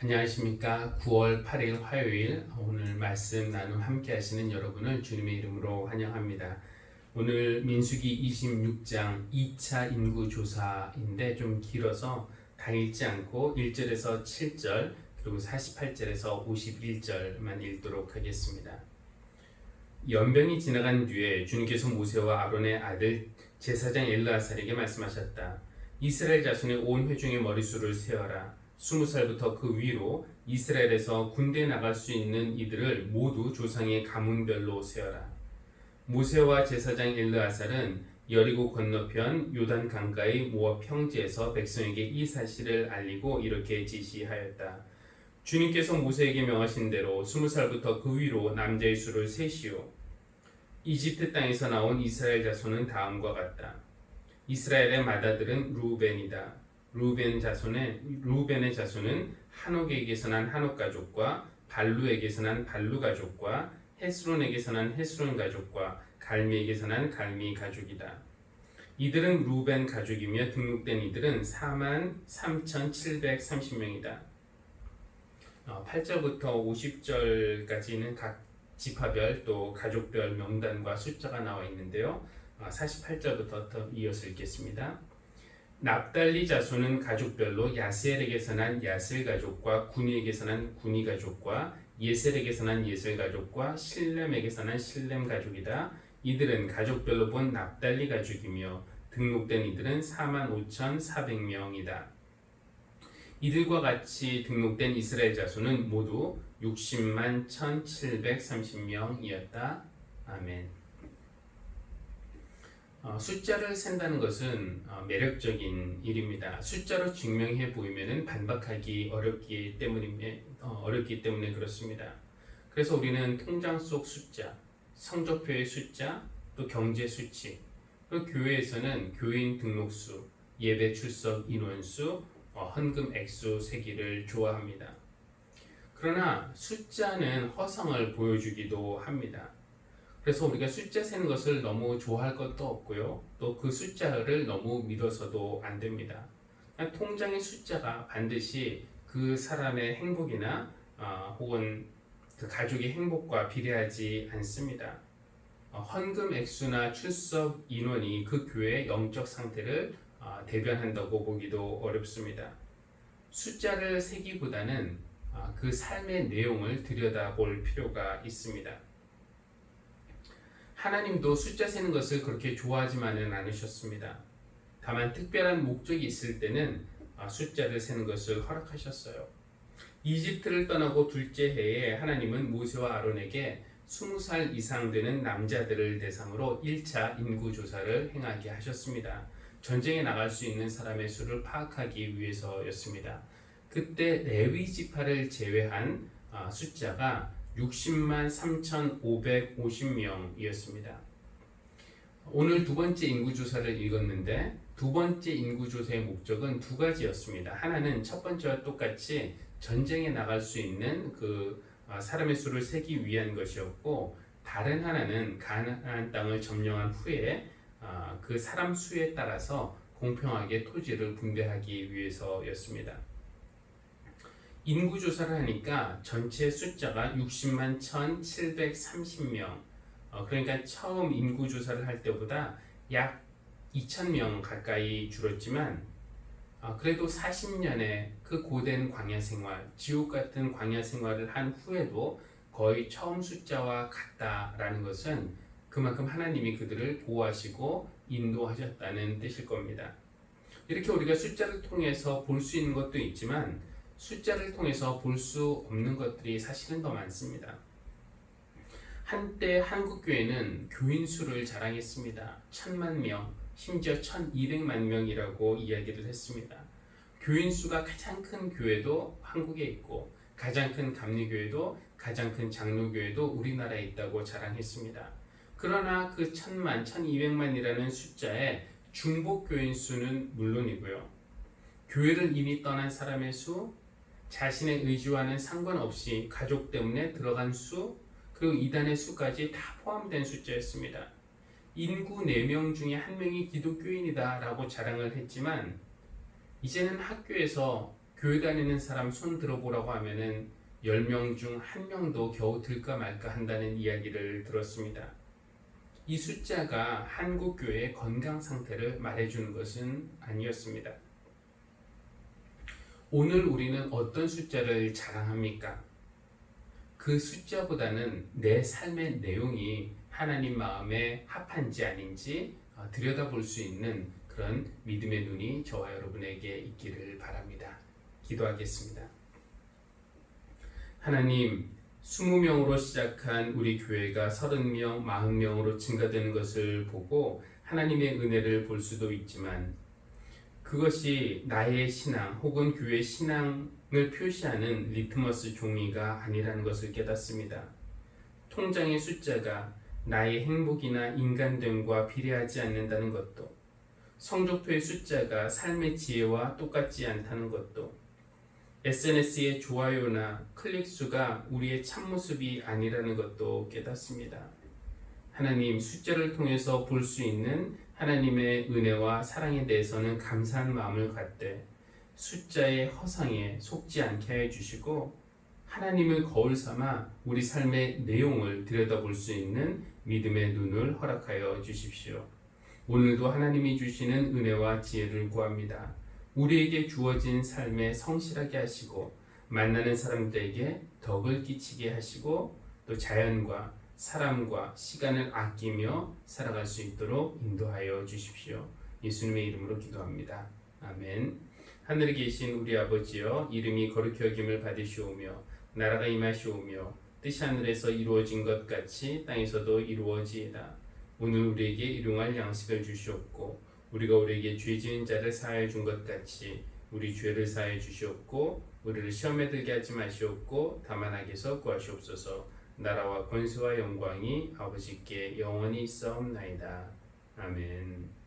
안녕하십니까. 9월 8일 화요일 오늘 말씀 나눔 함께 하시는 여러분을 주님의 이름으로 환영합니다. 오늘 민수기 26장 2차 인구조사인데 좀 길어서 다 읽지 않고 1절에서 7절 그리고 48절에서 51절만 읽도록 하겠습니다. 연병이 지나간 뒤에 주님께서 모세와 아론의 아들 제사장 엘르아살에게 말씀하셨다. 이스라엘 자손의 온 회중의 머릿수를 세어라. 20살부터 그 위로 이스라엘에서 군대에 나갈 수 있는 이들을 모두 조상의 가문별로 세어라. 모세와 제사장 엘르아살은 여리고 건너편 요단 강가의 모압 평지에서 백성에게 이 사실을 알리고 이렇게 지시하였다. 주님께서 모세에게 명하신 대로 20살부터 그 위로 남자의 수를 세시오. 이집트 땅에서 나온 이스라엘 자손은 다음과 같다. 이스라엘의 맏아들은 루벤이다. 루벤의 자손은 한옥에게서 난 한옥 가족과 발루에게서 난 발루 가족과 헤스론에게서 난 헤스론 가족과 갈미에게서 난 갈미 가족이다. 이들은 루벤 가족이며 등록된 이들은 43,730명이다. 8절부터 50절까지는 각 지파별 또 가족별 명단과 숫자가 나와 있는데요. 48절부터 이어서 읽겠습니다. 납달리 자손은 가족별로 야스엘에게서 난 야스엘 가족과 구니에게서 난 구니 가족과 예셀에게서 난 예셀 가족과 실렘에게서 난 실렘 가족이다. 이들은 가족별로 본 납달리 가족이며 등록된 이들은 45,400명이다. 이들과 같이 등록된 이스라엘 자손은 모두 60만 1,730명이었다. 아멘. 숫자를 센다는 것은 매력적인 일입니다. 숫자로 증명해 보이면 반박하기 어렵기 때문에 그렇습니다. 그래서 우리는 통장 속 숫자, 성적표의 숫자, 또 경제 수치, 그리고 교회에서는 교인 등록수, 예배 출석 인원수, 헌금 액수 세기를 좋아합니다. 그러나 숫자는 허상을 보여주기도 합니다. 그래서 우리가 숫자 세는 것을 너무 좋아할 것도 없고요. 또 그 숫자를 너무 믿어서도 안 됩니다. 통장의 숫자가 반드시 그 사람의 행복이나 혹은 그 가족의 행복과 비례하지 않습니다. 헌금 액수나 출석 인원이 그 교회의 영적 상태를 대변한다고 보기도 어렵습니다. 숫자를 세기보다는 그 삶의 내용을 들여다볼 필요가 있습니다. 하나님도 숫자 세는 것을 그렇게 좋아하지만은 않으셨습니다. 다만 특별한 목적이 있을 때는 숫자를 세는 것을 허락하셨어요. 이집트를 떠나고 둘째 해에 하나님은 모세와 아론에게 20살 이상 되는 남자들을 대상으로 1차 인구조사를 행하게 하셨습니다. 전쟁에 나갈 수 있는 사람의 수를 파악하기 위해서였습니다. 그때 레위 지파를 제외한 숫자가 60만 3,550명이었습니다. 오늘 두 번째 인구조사를 읽었는데 두 번째 인구조사의 목적은 두 가지였습니다. 하나는 첫 번째와 똑같이 전쟁에 나갈 수 있는 그 사람의 수를 세기 위한 것이었고, 다른 하나는 가나안 땅을 점령한 후에 그 사람 수에 따라서 공평하게 토지를 분배하기 위해서였습니다. 인구조사를 하니까 전체 숫자가 60만 1,730명, 그러니까 처음 인구조사를 할 때보다 약 2,000명 가까이 줄었지만, 그래도 40년의 그 고된 광야 생활, 지옥 같은 광야 생활을 한 후에도 거의 처음 숫자와 같다라는 것은 그만큼 하나님이 그들을 보호하시고 인도하셨다는 뜻일 겁니다. 이렇게 우리가 숫자를 통해서 볼 수 있는 것도 있지만 숫자를 통해서 볼 수 없는 것들이 사실은 더 많습니다. 한때 한국교회는 교인 수를 자랑했습니다. 1,000만 명, 심지어 1,200만 명이라고 이야기를 했습니다. 교인 수가 가장 큰 교회도 한국에 있고, 가장 큰 감리교회도, 가장 큰 장로교회도 우리나라에 있다고 자랑했습니다. 그러나 그 1,000만, 1,200만이라는 숫자의 중복 교인 수는 물론이고요. 교회를 이미 떠난 사람의 수, 자신의 의지와는 상관없이 가족 때문에 들어간 수, 그리고 이단의 수까지 다 포함된 숫자였습니다. 인구 4명 중에 1명이 기독교인이다 라고 자랑을 했지만, 이제는 학교에서 교회 다니는 사람 손 들어보라고 하면은 10명 중 1명도 겨우 들까 말까 한다는 이야기를 들었습니다. 이 숫자가 한국 교회의 건강 상태를 말해주는 것은 아니었습니다. 오늘 우리는 어떤 숫자를 자랑합니까? 그 숫자보다는 내 삶의 내용이 하나님 마음에 합한지 아닌지 들여다볼 수 있는 그런 믿음의 눈이 저와 여러분에게 있기를 바랍니다. 기도하겠습니다. 하나님, 20명으로 시작한 우리 교회가 30명, 40명으로 증가되는 것을 보고 하나님의 은혜를 볼 수도 있지만 그것이 나의 신앙 혹은 교회 신앙을 표시하는 리트머스 종이가 아니라는 것을 깨닫습니다. 통장의 숫자가 나의 행복이나 인간됨과 비례하지 않는다는 것도, 성적표의 숫자가 삶의 지혜와 똑같지 않다는 것도, SNS의 좋아요나 클릭 수가 우리의 참모습이 아니라는 것도 깨닫습니다. 하나님, 숫자를 통해서 볼 수 있는 하나님의 은혜와 사랑에 대해서는 감사한 마음을 갖되 숫자의 허상에 속지 않게 해주시고 하나님을 거울 삼아 우리 삶의 내용을 들여다볼 수 있는 믿음의 눈을 허락하여 주십시오. 오늘도 하나님이 주시는 은혜와 지혜를 구합니다. 우리에게 주어진 삶에 성실하게 하시고 만나는 사람들에게 덕을 끼치게 하시고 또 자연과 사람과 시간을 아끼며 살아갈 수 있도록 인도하여 주십시오. 예수님의 이름으로 기도합니다. 아멘. 하늘에 계신 우리 아버지여, 이름이 거룩히 여김을 받으시오며 나라가 임하시오며 뜻이 하늘에서 이루어진 것 같이 땅에서도 이루어지이다. 오늘 우리에게 일용할 양식을 주시옵고 우리가 우리에게 죄 지은 자를 사하여 준 것 같이 우리 죄를 사하여 주시옵고 우리를 시험에 들게 하지 마시옵고 다만 악에서 구하시옵소서. 나라와 권세와 영광이 아버지께 영원히 있사옵나이다. 아멘.